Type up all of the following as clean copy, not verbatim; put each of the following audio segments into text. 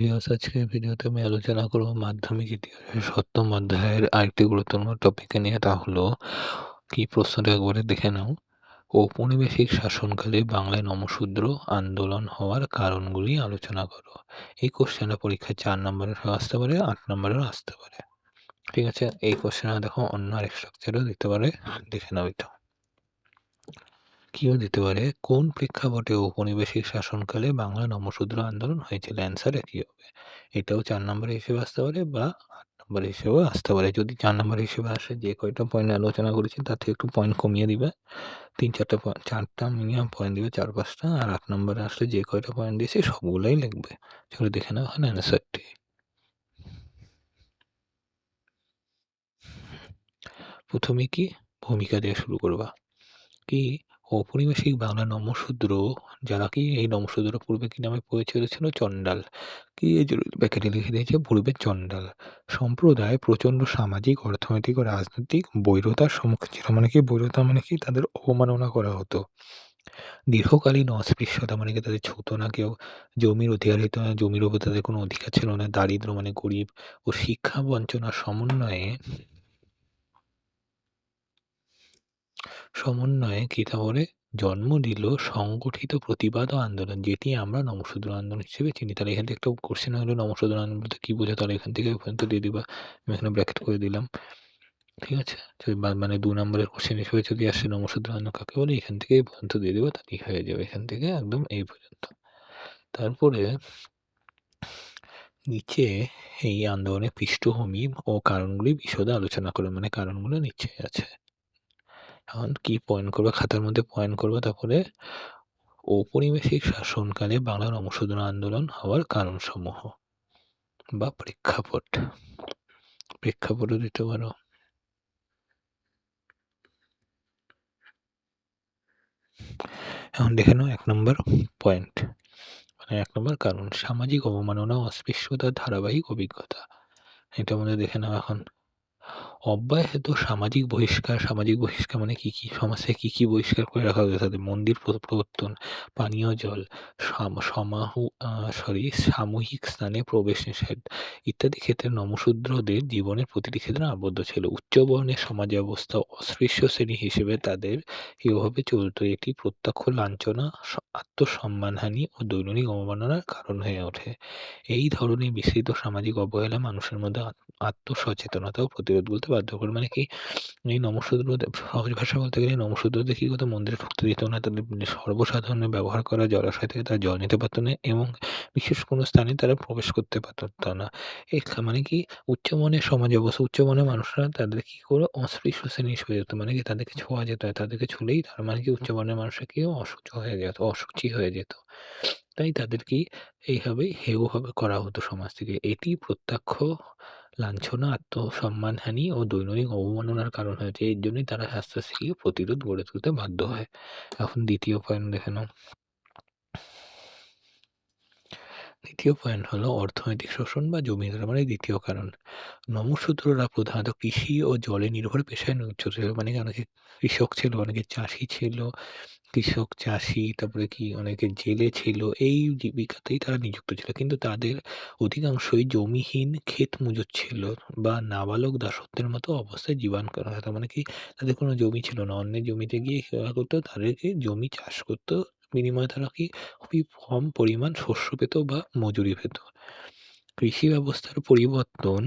আজকের ভিডিওতে আমি আলোচনা করব মাধ্যমিক ইতিহাসের ৭ম অধ্যায়ের আরেকটি গুরুত্বপূর্ণ টপিককে নিয়ে। তা হলো কি, প্রশ্নটা একবারে দেখে নাও। ঔপনিবেশিক শাসনকালে বাংলায় নমশূদ্র আন্দোলন হওয়ার কারণগুলি আলোচনা করো। এই কোশ্চেনটা পরীক্ষায় ৪ নম্বরেরও আসতে পারে, ৮ নম্বরেরও আসতে পারে। ঠিক আছে? এই কোশ্চেনটা দেখো অন্য আরেক স্ট্রাকচারেও দিতে পারে, দেখে নাও এটা। কিও দিতে পারে, কোন প্রেক্ষাপটে ঔপনিবেশিক শাসনকালে বাংলা নমশূদ্র আন্দোলন হয়েছিল? অ্যান্সার একই হবে। এটাও ৪ নম্বরের হিসেবে আসতে পারে বা ৮ নম্বরের হিসেবেও আসতে পারে। যদি ৪ নম্বরের হিসেবে আসে, যে কয়টা পয়েন্ট আলোচনা করেছি তার থেকে একটু পয়েন্ট কমিয়ে দিবে। ৩-৪টা পয়েন্ট, ৪টা মিনিমাম পয়েন্ট দিবে, ৪-৫টা। আর ৮ নম্বরে আসলে যে কয়টা পয়েন্ট দিয়েছি সবগুলোই লিখবে। চলো দেখে নাও এখানে অ্যান্সারটি। প্রথমে কি ভূমিকা দিয়ে শুরু করবা। কি, ঔপনিবেশিক বাংলা নমশূদ্র, যারা কি এই নমশূদ্র পূর্বে কি নামে পরিচিত ছিল? চণ্ডাল। কি এই যে ব্যাকেটে লিখে দিয়েছে পূর্বে চণ্ডাল সম্প্রদায় প্রচণ্ড সামাজিক, অর্থনৈতিক ও রাজনৈতিক বৈরতার সম্মুখীন ছিল। মানে কি বৈরতা, মানে কি তাদের অবমাননা করা হতো। দীর্ঘকালীন অস্পৃশ্যতা, মানে কি তাদের ছুতো না কেউ, জমির অধিকারিত না, জমির উপর তাদের কোনো অধিকার ছিল না, দারিদ্র মানে গরিব ও শিক্ষা বঞ্চনার সমন্বয়ে কি তাহলে জন্ম দিল সংগঠিত প্রতিবাদ ও আন্দোলন, যেটি আমরা নমশূদ্র আন্দোলন হিসেবে চিনি। তাহলে এখান থেকে একটা কোশ্চেন হলো নমশূদ্র আন্দোলন বলতে কি বোঝো, তাহলে এখান থেকে পর্যন্ত দিয়ে দিবা। আমি এখানে ব্র্যাকেট করে দিলাম। ঠিক আছে? যদি মানে ২ নম্বরের কোশ্চেন হিসেবে যদি আসে নমশূদ্র আন্দোলন কাকে বলে, এখান থেকে এই পর্যন্ত দিয়ে দিবা, তাহলেই হয়ে যাবে। এখান থেকে একদম এই পর্যন্ত। তারপরে নিচে এই আন্দোলনের পৃষ্ঠভূমি ও কারণগুলি বিশদে আলোচনা করে, মানে কারণগুলো নিচে আছে। এখন কি পয়েন্ট করবা, খাতার মধ্যে পয়েন্ট করবা। তারপরে ঔপনিবেশিক শাসনকালে বাংলার নমশূদ্র আন্দোলন হওয়ার কারণসমূহ বা প্রেক্ষাপটও দিতে পারো। এখন দেখে নাও ১ নম্বর পয়েন্ট, মানে ১ নম্বর কারণ, সামাজিক অবমাননা ও অস্পৃশ্যতার ধারাবাহিক অভিজ্ঞতা। এটার মধ্যে দেখে নাও এখন। অব্যাহত সামাজিক বহিষ্কার মানে কি, কি সমাজ থেকে কি বহিষ্কার করে রাখা হয়েছে তাদের? মন্দির প্রবর্তন, পানীয় জল, সাম সমাহু আ সরি সামূহিক স্থানে প্রবেশ নিষেধ ইত্যাদি ক্ষেত্রে নমশূদ্রদের জীবনের প্রতিটি ক্ষেত্রে আবদ্ধ ছিল। উচ্চবর্ণের সমাজ ব্যবস্থা অস্পৃশ্য শ্রেণী হিসেবে তাদের এভাবে চলত। এটি প্রত্যক্ষ লাঞ্ছনা, আত্মসম্মানহানি ও দৈনিক অবমাননার কারণ হয়ে ওঠে। এই ধরনের বিস্তৃত সামাজিক অবহেলা মানুষের মধ্যে আত্মসচেতনতা ও প্রতিরোধ বলতে বাধ্য করে। মানে কি, এই নমশূদ্রদের সহজ ভাষা বলতে গেলে নমশূদ্রদের কি করতো, মন্দিরে ঢুকতে দিত না, তাদের সর্বসাধারণের ব্যবহার করা জলাশয় থেকে তারা জল নিতে পারত না, এবং বিশেষ কোনো স্থানে তারা প্রবেশ করতে পারত না। মানে কি, উচ্চমানের সমাজ অবস্থা, উচ্চমানের মানুষরা তাদের কি করে অস্পৃশ্য শ্রেণী হয়ে যেত, মানে কি তাদেরকে ছোঁয়া যেত না, তাদেরকে ছুলেই তার মানে কি উচ্চমানের মানুষরা কি অসুচ হয়ে যেত, অশুচি হয়ে যেত। তাই তাদের কি এইভাবে হেয়ভাবে করা হতো সমাজ থেকে। এটি প্রত্যক্ষ লাঞ্ছনা, আত্মসম্মানহানি ও দৈনিক অবমাননার কারণ হয়েছে। এর জন্যই তারা আস্তে, আস্তে গিয়ে প্রতিরোধ গড়ে তুলতে বাধ্য হয়। এখন ২য় পয়েন্ট দেখে নাও। ২য় পয়েন্ট হলো অর্থনৈতিক শোষণ বা জমিদার, মানে ২য় কারণ। নমশূদ্ররা প্রধানত কৃষি ও জলে নির্ভর পেশায় নিয়োজিত ছিল। মানে অনেকে কৃষক ছিল, অনেকে চাষী ছিল। কৃষক, চাষী, তারপরে কি অনেকে জেলে ছিল। এই জীবিকাতেই তারা নিযুক্ত ছিল। কিন্তু তাদের অধিকাংশই জমিহীন ক্ষেত মজুর ছিল বা নাবালক দাসত্বের মতো অবস্থায় জীবন করা হতো। মানে কি, তাদের কোনো জমি ছিল না। অন্যের জমিতে গিয়ে সেবা করতো, তাদেরকে জমি চাষ করতো। বিনিময়ে তারা কি খুবই কম পরিমাণ শস্য পেত বা মজুরি পেত। কৃষি ব্যবস্থার পরিবর্তন,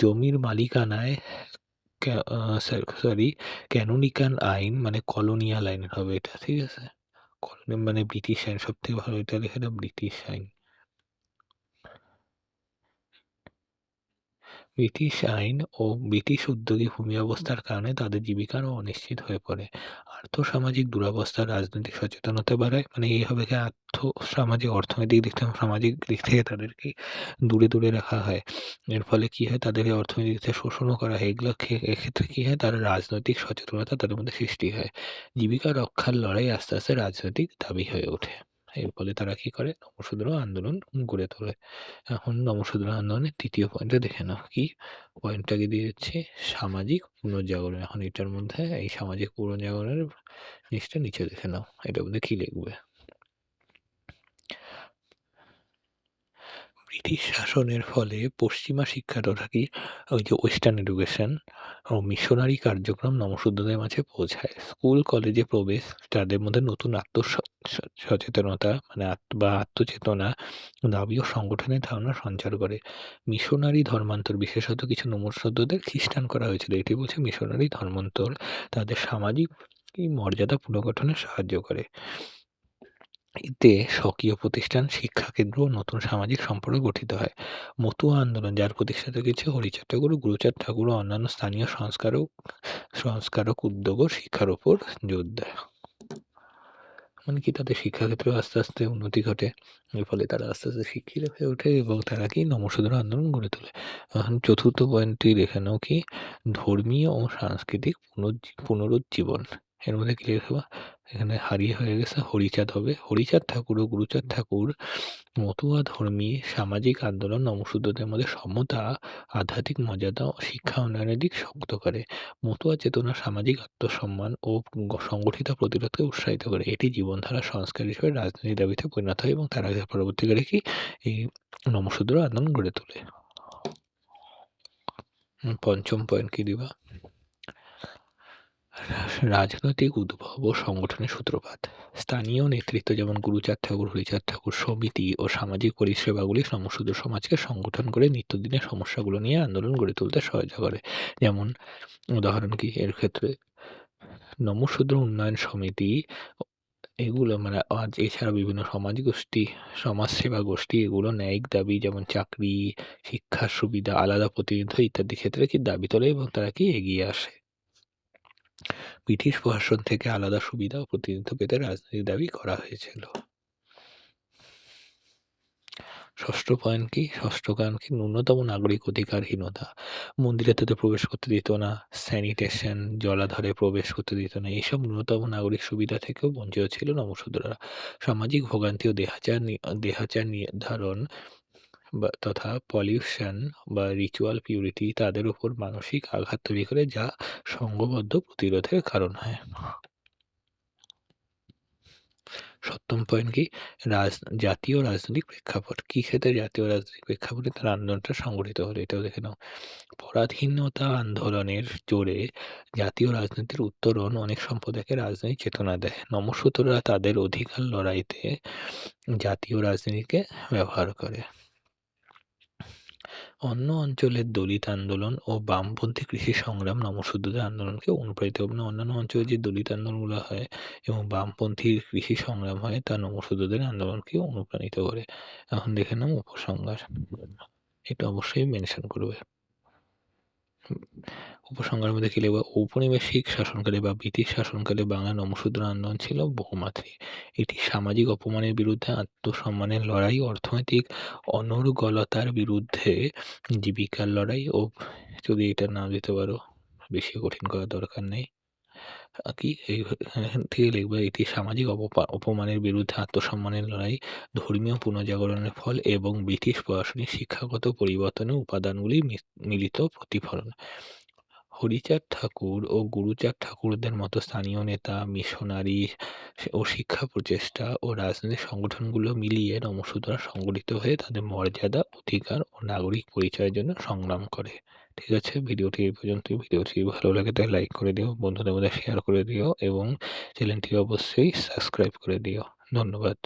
জমির মালিকানায় ক্যা আ সরি ক্যানোনিকাল আইন, মানে কলোনিয়াল আইন হবে এটা, ঠিক আছে? মানে ব্রিটিশ আইন, সবথেকে ভালো এটা লেখে দাও ব্রিটিশ আইন। ব্রিটিশ আইন ও ব্রিটিশ উদ্যোগী ভূমি ব্যবস্থার কারণে তাদের জীবিকা আরও অনিশ্চিত হয়ে পড়ে। আর্থসামাজিক দুরবস্থা রাজনৈতিক সচেতনতা বাড়ায়, মানে এইভাবে সামাজিক, অর্থনৈতিক দিক থেকে, সামাজিক দিক থেকে তাদেরকে দূরে, দূরে রাখা হয়। এর ফলে কি হয়, তাদের এই অর্থনৈতিক দিক থেকে শোষণও করা হয়। এগুলো এক্ষেত্রে কি হয়, তারা রাজনৈতিক সচেতনতা তাদের মধ্যে সৃষ্টি হয়। জীবিকা রক্ষার লড়াই আস্তে, আস্তে রাজনৈতিক দাবি হয়ে ওঠে। এর ফলে তারা কি করে, নমশূদ্র আন্দোলন গড়ে তোলে। এখন নমশূদ্র আন্দোলনের ৩য় পয়েন্টটা দেখে নাও। কি পয়েন্টটাকে দিয়ে দিচ্ছি, সামাজিক পুনর্জাগরণ। এখন এটার মধ্যে এই সামাজিক পুনর্জাগরণের জিনিসটা নিচে দেখে নাও। এটার মধ্যে কি লিখবে? ব্রিটিশ শাসনের ফলে পশ্চিমা শিক্ষাটা কি ওই যে ওয়েস্টার্ন এডুকেশন ও মিশনারি কার্যক্রম নমঃশূদ্রদের মাঝে পৌঁছায়। স্কুল, কলেজে প্রবেশ তাদের মধ্যে নতুন সচেতনতা মানে আত্মচেতনা, দাবি ও সংগঠনের ধারণা সঞ্চার করে। মিশনারি ধর্মান্তর বিশেষত কিছু নমঃশূদ্রদের খ্রিস্টান করা হয়েছিল। এটি বলছে মিশনারি ধর্মান্তর তাদের সামাজিক মর্যাদা পুনর্গঠনে সাহায্য করে। এতে স্বকীয় প্রতিষ্ঠান, শিক্ষাকেন্দ্র ও নতুন সামাজিক সম্পর্ক গঠিত হয়। মতুয়া আন্দোলন, যার প্রতিষ্ঠাতা কিছু হরিচাঁদ ঠাকুর ও গুরুচাঁদ ঠাকুর ও অন্যান্য স্থানীয় সংস্কারক উদ্যোগও শিক্ষার ওপর জোর দেয়। মানে কি তাদের শিক্ষাক্ষেত্রেও আস্তে আস্তে উন্নতি ঘটে। এর ফলে তারা আস্তে আস্তে শিক্ষিত হয়ে ওঠে এবং তারা কি নমঃশূদ্র আন্দোলন গড়ে তোলে। এখন চতুর্থ পয়েন্টটি দেখে নাও কি ধর্মীয় ও সাংস্কৃতিক পুনরুজ্জীবন। এর মধ্যে কি লেখা? এখানে হারিয়ে হয়ে গেছে হরিচাঁদ হবে। হরিচাঁদ ঠাকুর ও গুরুচাঁদ ঠাকুর মতুয়া ধর্মী সামাজিক আন্দোলন নমঃশূদ্রদের মধ্যে সমতা, আধ্যাত্মিক মর্যাদা ও শিক্ষা উন্নয়নের দিক শক্ত করে। মতুয়া চেতনা সামাজিক আত্মসম্মান ও সংগঠিত প্রতিরোধকে উৎসাহিত করে। এটি জীবনধারা সংস্কার হিসেবে রাজনীতি দাবিতে পরিণত হয় এবং তার আগে পরবর্তীকালে কি এই নমঃশূদ্র আন্দোলন গড়ে তোলে। পঞ্চম পয়েন্ট কি দিবা? রাজনৈতিক উদ্ভব ও সংগঠনের সূত্রপাত। স্থানীয় নেতৃত্ব যেমন গুরুচাঁদ ঠাকুর, হরিচাঁদ ঠাকুর সমিতি ও সামাজিক পরিষেবাগুলি নমঃশূদ্র সমাজকে সংগঠন করে নিত্যদিনের সমস্যাগুলো নিয়ে আন্দোলন গড়ে তুলতে সহায়তা করে। যেমন উদাহরণ কি এর ক্ষেত্রে নমঃশূদ্র উন্নয়ন সমিতি এগুলো মানে আজ এছাড়া বিভিন্ন সমাজসেবা গোষ্ঠী এগুলো ন্যায়িক দাবি যেমন চাকরি, শিক্ষার সুবিধা, আলাদা প্রতিনিধিত্ব ইত্যাদি ক্ষেত্রে কি দাবি তোলে এবং তারা কি এগিয়ে আসে। ব্রিটিশ প্রশাসন থেকে আলাদা সুবিধা ও প্রতিনিধিত্ব পেতে রাজনৈতিক দাবি করা হয়েছিল। ষষ্ঠ পয়েন্ট কি? ষষ্ঠ কারণ কি? ন্যূনতম নাগরিক অধিকারহীনতা। মন্দিরে তাদের প্রবেশ করতে দিত না, স্যানিটেশন, জলাধারে প্রবেশ করতে দিত না। এইসব ন্যূনতম নাগরিক সুবিধা থেকেও বঞ্চিত ছিল নমঃশূদ্ররা। সামাজিক ভোগান্তি ও দেহাচার নির্ধারণ তথা পলিউশন বা রিচুয়াল পিউরিটি তাদের উপর মানসিক আঘাত তৈরি করে, যা সংঘবদ্ধ প্রতিরোধের কারণ হয়। সপ্তম পয়েন্ট কি? জাতীয় রাজনৈতিক প্রেক্ষাপট। কি ক্ষেত্রে জাতীয় রাজনৈতিক প্রেক্ষাপটে তার আন্দোলনটা সংগঠিত হলো এটাও দেখে নাও। পরাধীনতা আন্দোলনের জোরে জাতীয় রাজনীতির উত্তরণ অনেক সম্প্রদায়কে রাজনৈতিক চেতনা দেয়। নমঃশূদ্ররা তাদের অধিকার লড়াইতে জাতীয় রাজনীতিকে ব্যবহার করে। অন্য অঞ্চলের দলিত আন্দোলন ও বামপন্থী কৃষি সংগ্রাম নমঃশূদ্রদের আন্দোলনকে অনুপ্রাণিত করে। মানে অন্যান্য অঞ্চলে যে দলিত আন্দোলনগুলো হয় এবং বামপন্থী কৃষি সংগ্রাম হয় তা নমঃশূদ্রদের আন্দোলনকে অনুপ্রাণিত করে। এখন দেখে নাও উপসংহার। এটা অবশ্যই মেনশন করবে। উপসংহারের মধ্যে কি লিখবা? ঔপনিবেশিক শাসনকালে বা ব্রিটিশ শাসনকালে বাংলা নমঃশূদ্র আন্দোলন ছিল বহুমাত্রিক। এটি সামাজিক অপমানের বিরুদ্ধে আত্মসম্মানের লড়াই, অর্থনৈতিক অনর্গলতার বিরুদ্ধে জীবিকার লড়াই ও যদি এটা না দিতে পারো বেশি কঠিন করার দরকার নেই। কি এখান থেকে লিখবা এটি সামাজিক অপমানের বিরুদ্ধে আত্মসম্মানের লড়াই, ধর্মীয় পুনর্জাগরণের ফল এবং ব্রিটিশ প্রশাসনিক শিক্ষাগত পরিবর্তনের উপাদানগুলি মিলিত প্রতিফলন। হরিচাঁদ ঠাকুর ও গুরুচাঁদ ঠাকুরদের মতো স্থানীয় নেতা, মিশনারি ও শিক্ষা প্রচেষ্টা ও রাজনৈতিক সংগঠনগুলো মিলিয়ে নমঃশূদ্ররা সংগঠিত হয়ে তাদের মর্যাদা, অধিকার ও নাগরিক পরিচয়ের জন্য সংগ্রাম করে। ঠিক আছে, ভিডিওটি এই পর্যন্তই। ভিডিওটি ভালো লাগে তাহলে লাইক করে দিও, বন্ধুদের মধ্যে শেয়ার করে দিও এবং চ্যানেলটি অবশ্যই সাবস্ক্রাইব করে দিও। ধন্যবাদ।